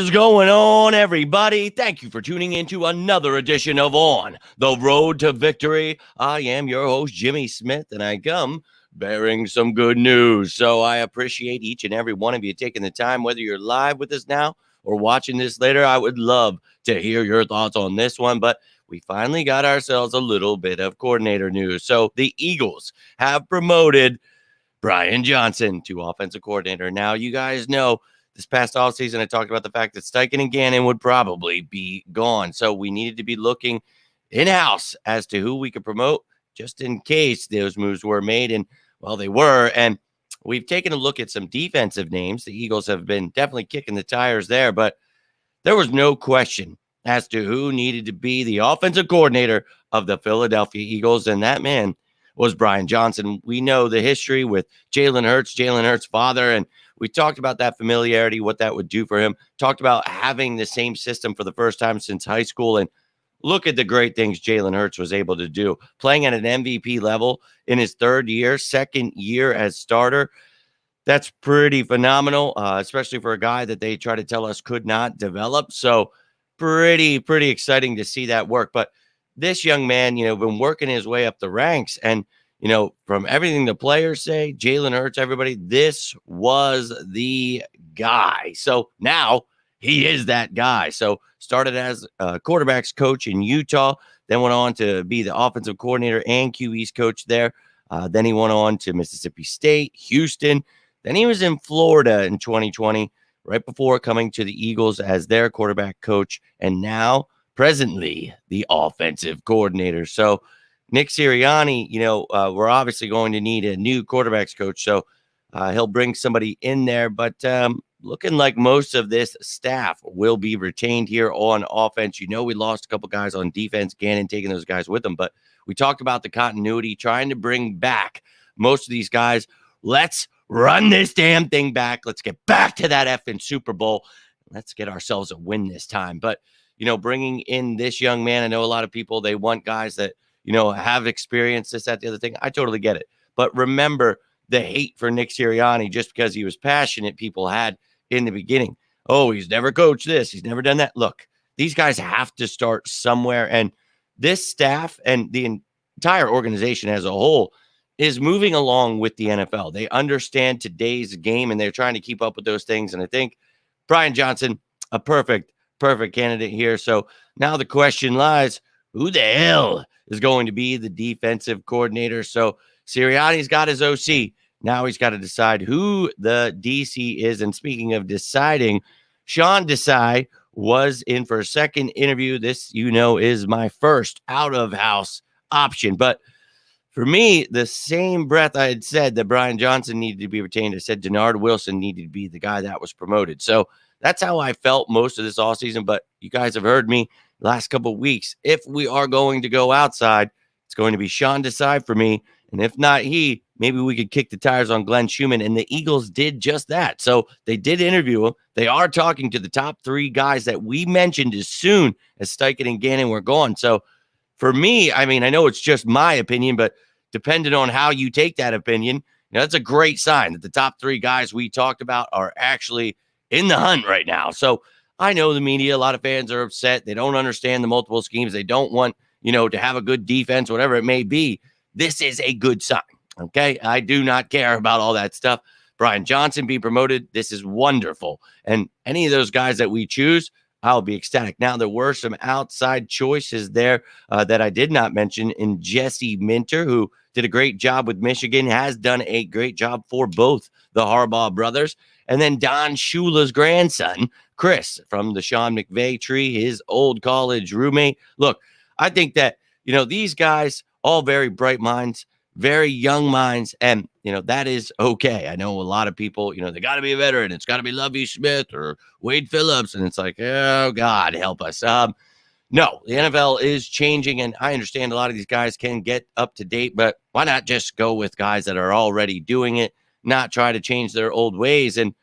is going on, everybody? Thank you for tuning in to another edition of On the Road to Victory. I am your host, Jimmy Smith, and I come bearing some good news. So I appreciate each and every one of you taking the time, whether you're live with us now or watching this later. I would love to hear your thoughts on this one, but we finally got ourselves a little bit of coordinator news. So the Eagles have promoted Brian Johnson to offensive coordinator. Now, you guys know this past offseason, I talked about the fact that Steichen and Gannon would probably be gone. So we needed to be looking in-house as to who we could promote just in case those moves were made. And, well, they were. And we've taken a look at some defensive names. The Eagles have been definitely kicking the tires there, but there was no question as to who needed to be the offensive coordinator of the Philadelphia Eagles. And that man was Brian Johnson. We know the history with Jalen Hurts' father, and we talked about that familiarity, what that would do for him. Talked about having the same system for the first time since high school, and look at the great things Jalen Hurts was able to do. Playing at an MVP level in his second year as starter, that's pretty phenomenal, especially for a guy that they try to tell us could not develop. So pretty exciting to see that work. But this young man, been working his way up the ranks. And, from everything the players say, Jalen Hurts, everybody, this was the guy. So now he is that guy. So started as a quarterbacks coach in Utah, then went on to be the offensive coordinator and QB's coach there. Then he went on to Mississippi State, Houston. Then he was in Florida in 2020, right before coming to the Eagles as their quarterback coach. And now, presently, the offensive coordinator. So Nick Sirianni, we're obviously going to need a new quarterbacks coach. So he'll bring somebody in there. But looking like most of this staff will be retained here on offense. We lost a couple guys on defense, Gannon taking those guys with him. But we talked about the continuity, trying to bring back most of these guys. Let's run this damn thing back. Let's get back to that effing Super Bowl. Let's get ourselves a win this time. But, bringing in this young man, I know a lot of people, they want guys that, have experience, this, that, the other thing. I totally get it. But remember the hate for Nick Sirianni just because he was passionate people had in the beginning. Oh, he's never coached this. He's never done that. Look, these guys have to start somewhere. And this staff and the entire organization as a whole is moving along with the NFL. They understand today's game, and they're trying to keep up with those things. And I think Brian Johnson, a perfect candidate here. So now the question lies, who the hell is going to be the defensive coordinator? So Sirianni's got his OC. Now he's got to decide who the DC is. And speaking of deciding, Sean Desai was in for a second interview. This, is my first out-of-house option. But for me, the same breath I had said that Brian Johnson needed to be retained, I said Denard Wilson needed to be the guy that was promoted. So that's how I felt most of this offseason. But you guys have heard me last couple of weeks. If we are going to go outside, it's going to be Sean Desai for me. And if not he, maybe we could kick the tires on Glenn Schumann. And the Eagles did just that. So they did interview him. They are talking to the top three guys that we mentioned as soon as Steichen and Gannon were gone. So for me, I know it's just my opinion, but depending on how you take that opinion, that's a great sign that the top three guys we talked about are actually in the hunt right now. So I know the media, a lot of fans are upset. They don't understand the multiple schemes. They don't want, to have a good defense, whatever it may be. This is a good sign. Okay. I do not care about all that stuff. Brian Johnson be promoted. This is wonderful. And any of those guys that we choose, I'll be ecstatic. Now, there were some outside choices there that I did not mention in Jesse Minter, who did a great job with Michigan, has done a great job for both the Harbaugh brothers. And then Don Shula's grandson, Chris, from the Sean McVay tree, his old college roommate. Look, I think that, these guys, all very bright minds, very young minds, and, that is okay. I know a lot of people, they got to be a veteran. It's got to be Lovie Smith or Wade Phillips. And it's like, oh, God, help us. No, the NFL is changing, and I understand a lot of these guys can get up to date, but why not just go with guys that are already doing it, not try to change their old ways? And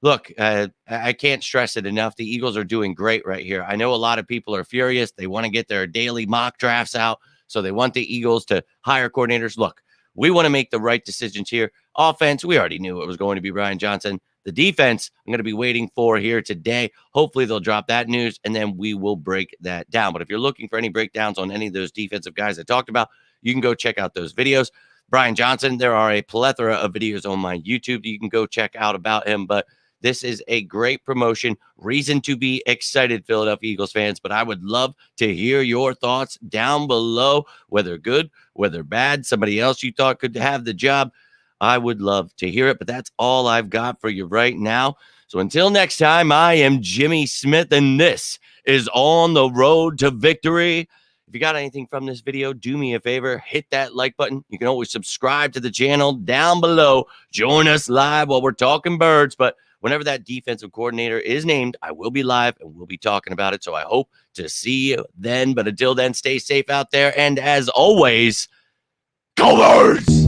look, I can't stress it enough. The Eagles are doing great right here. I know a lot of people are furious. They want to get their daily mock drafts out, so they want the Eagles to hire coordinators. Look, we want to make the right decisions here. Offense, we already knew it was going to be Brian Johnson. The defense, I'm going to be waiting for here today. Hopefully, they'll drop that news, and then we will break that down. But if you're looking for any breakdowns on any of those defensive guys I talked about, you can go check out those videos. Brian Johnson, there are a plethora of videos on my YouTube that you can go check out about him. But this is a great promotion. Reason to be excited, Philadelphia Eagles fans. But I would love to hear your thoughts down below, whether good, whether bad, somebody else you thought could have the job. I would love to hear it. But that's all I've got for you right now. So until next time, I am Jimmy Smith, and this is On the Road to Victory. If you got anything from this video, do me a favor, hit that like button. You can always subscribe to the channel down below. Join us live while we're talking birds. But whenever that defensive coordinator is named, I will be live and we'll be talking about it. So I hope to see you then. But until then, stay safe out there. And as always, go Birds!